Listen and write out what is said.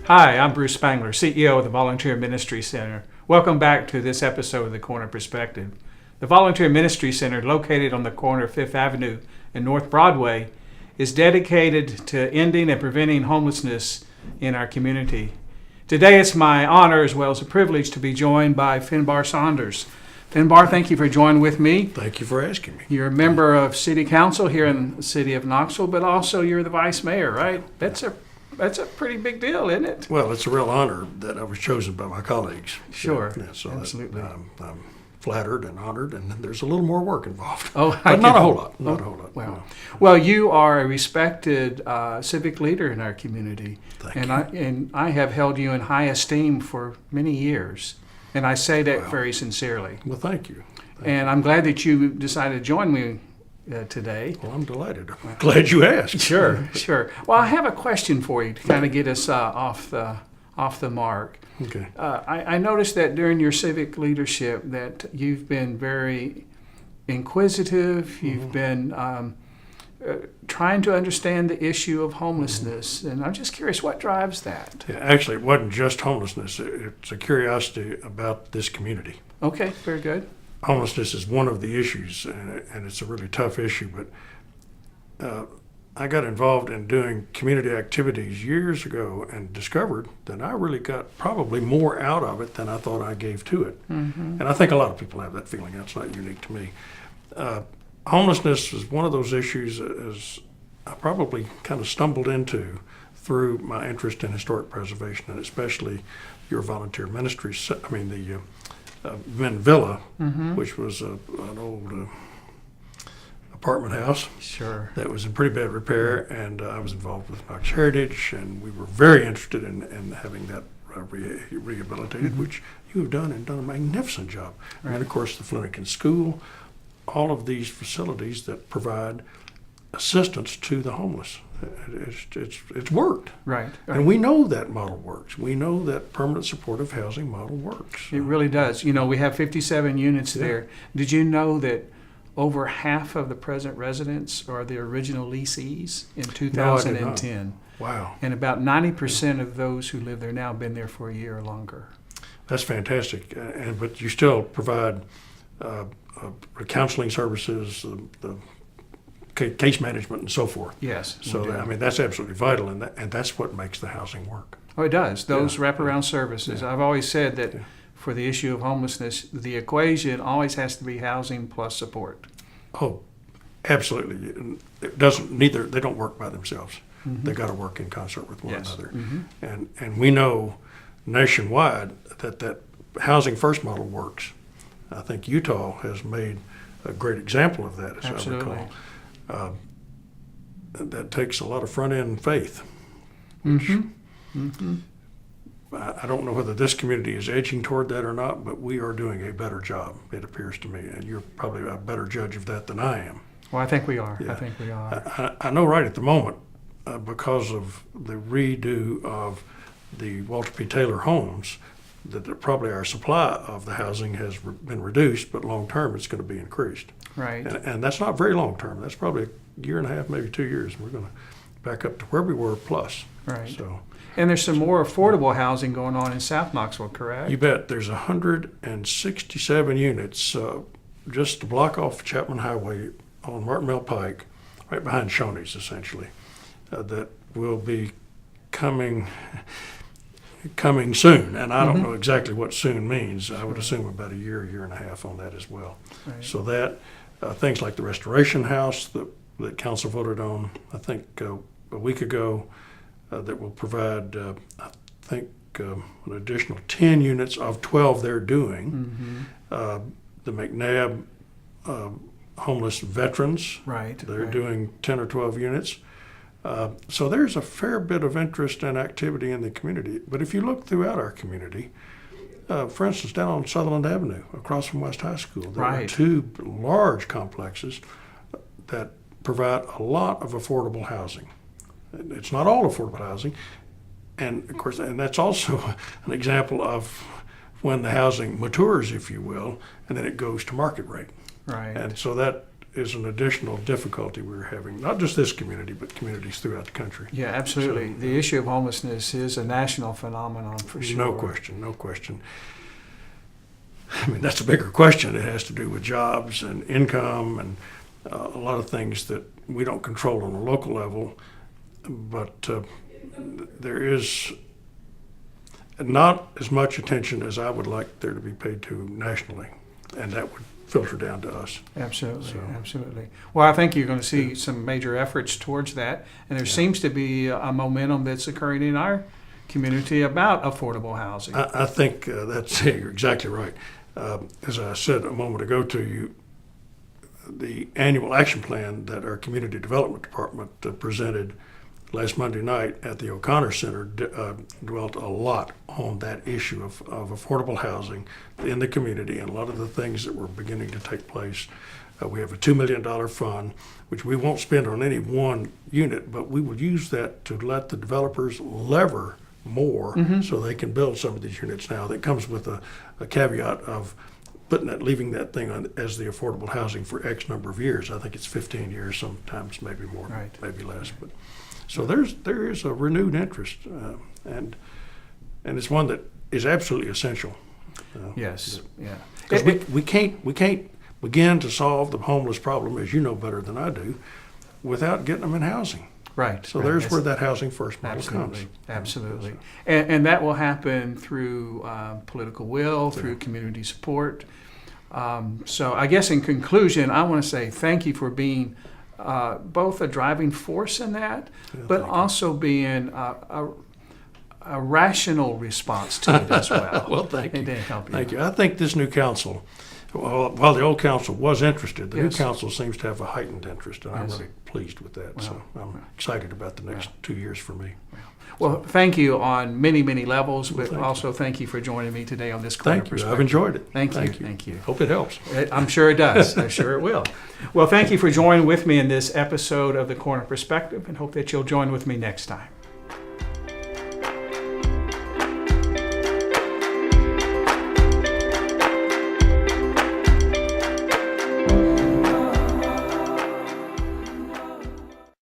Hi, I'm Bruce Spangler, CEO of the Volunteer Ministry Center. Welcome back to this episode of The Corner Perspective. The Volunteer Ministry Center, located on the corner of Fifth Avenue and North Broadway, is dedicated to ending and preventing homelessness in our community. Today it's my honor as well as a privilege to be joined by Finbarr Saunders. Finbarr, thank you for joining with me. Thank you for asking me. You're a member of City Council here in the city of Knoxville, but also you're the Vice Mayor, right? That's a pretty big deal, isn't it? Well, it's a real honor that I was chosen by my colleagues. Sure, so absolutely. I'm flattered and honored, and there's a little more work involved. Oh, but not a whole lot. Not a whole lot. Wow. No. Well, you are a respected civic leader in our community, Thank and I have held you in high esteem for many years, and I say that Wow. very sincerely. Well, thank you. And I'm glad that you decided to join me today. Well, I'm delighted. I'm glad you asked. Sure. Well, I have a question for you to kind of get us off the mark. Okay. I noticed that during your civic leadership that you've been very inquisitive. You've been trying to understand the issue of homelessness, and I'm just curious, what drives that? Yeah, actually, it wasn't just homelessness. It's a curiosity about this community. Okay, very good. Homelessness is one of the issues, and it's a really tough issue, but I got involved in doing community activities years ago and discovered that I really got probably more out of it than I thought I gave to it. Mm-hmm. And I think a lot of people have that feeling. That's not unique to me. Homelessness is one of those issues as I probably kind of stumbled into through my interest in historic preservation, and especially your volunteer ministry. The Min Villa, which was an old apartment house. Sure. That was in pretty bad repair, and I was involved with Knox Heritage, and we were very interested in having that rehabilitated, which you have done a magnificent job. Right. And of course, the Flanagan School, all of these facilities that provide assistance to the homeless. It's worked. Right. And we know that model works. We know that permanent supportive housing model works. It really does. We have 57 units there. Did you know that over half of the present residents are the original leasees in 2010? Wow. And about 90% of those who live there now have been there for a year or longer. That's fantastic. But you still provide counseling services, the case management, and so forth. Yes. So that's absolutely vital, and that's what makes the housing work. Oh, it does. Those wraparound services. Yeah. I've always said that for the issue of homelessness, the equation always has to be housing plus support. Oh, absolutely. It doesn't. They don't work by themselves. Mm-hmm. They've got to work in concert with one another. Mm-hmm. And we know nationwide that housing first model works. I think Utah has made a great example of that, as Absolutely. I recall. That takes a lot of front end faith. Which I don't know whether this community is edging toward that or not, but we are doing a better job, it appears to me, and you're probably a better judge of that than I am. Well, I think we are. Yeah. I think we are. I know right at the moment, because of the redo of the Walter P. Taylor homes, that probably our supply of the housing has been reduced, but long term it's going to be increased. Right. And that's not very long term. That's probably a year and a half, maybe 2 years. We're going to back up to where we were plus. Right. So And there's some more affordable housing going on in South Knoxville, correct? you bet. There's 167 units just a block off Chapman Highway on Martin Mill Pike, right behind Shoney's, essentially, that will be coming soon. And I don't know exactly what soon means. I would assume about a year and a half on that as well. Right. So that things like the Restoration House that council voted on, I think a week ago, that will provide, I think, an additional 10 units of 12 they're doing. The McNabb homeless veterans, Right. they're doing 10 or 12 units. So there's a fair bit of interest and activity in the community. But if you look throughout our community, for instance, down on Sutherland Avenue, across from West High School, there are two large complexes that provide a lot of affordable housing. It's not all affordable housing, and of course, and that's also an example of when the housing matures, if you will, and then it goes to market rate. Right. And so that is an additional difficulty we're having, not just this community, but communities throughout the country. Yeah, absolutely. So, the issue of homelessness is a national phenomenon for sure. No question, no question. I mean, that's a bigger question. It has to do with jobs and income and a lot of things that we don't control on a local level. But there is not as much attention as I would like there to be paid to nationally, and that would filter down to us. Absolutely, So, absolutely. Well, I think you're going to see some major efforts towards that, and there seems to be a momentum that's occurring in our community about affordable housing. I think you're exactly right. As I said a moment ago to you, the annual action plan that our community development department presented last Monday night at the O'Connor Center dwelt a lot on that issue of affordable housing in the community and a lot of the things that were beginning to take place. We have a $2 million fund, which we won't spend on any one unit, but we will use that to let the developers lever more so they can build some of these units now. That comes with a caveat of leaving that thing on as the affordable housing for X number of years. I think it's 15 years, sometimes maybe more, maybe less. But so there is a renewed interest, and it's one that is absolutely essential. Yes, yeah. Because we can't begin to solve the homeless problem, as you know better than I do, without getting them in housing. Right. So there's where that housing first model comes. Absolutely. And that will happen through political will, through community support. So I guess in conclusion, I want to say thank you for being both a driving force in that, but also being a rational response to it as well. Well, thank you. Thank you. I think this new council, while the old council was interested, the new council seems to have a heightened interest, and I'm really pleased with that. So I'm excited about the next 2 years for me. Well, thank you on many, many levels, but also thank you for joining me today on this Corner Thank you. Perspective. I've enjoyed it. Thank you. Hope it helps. I'm sure it does. I'm sure it will. Well, thank you for joining with me in this episode of the Corner Perspective, and hope that you'll join with me next time.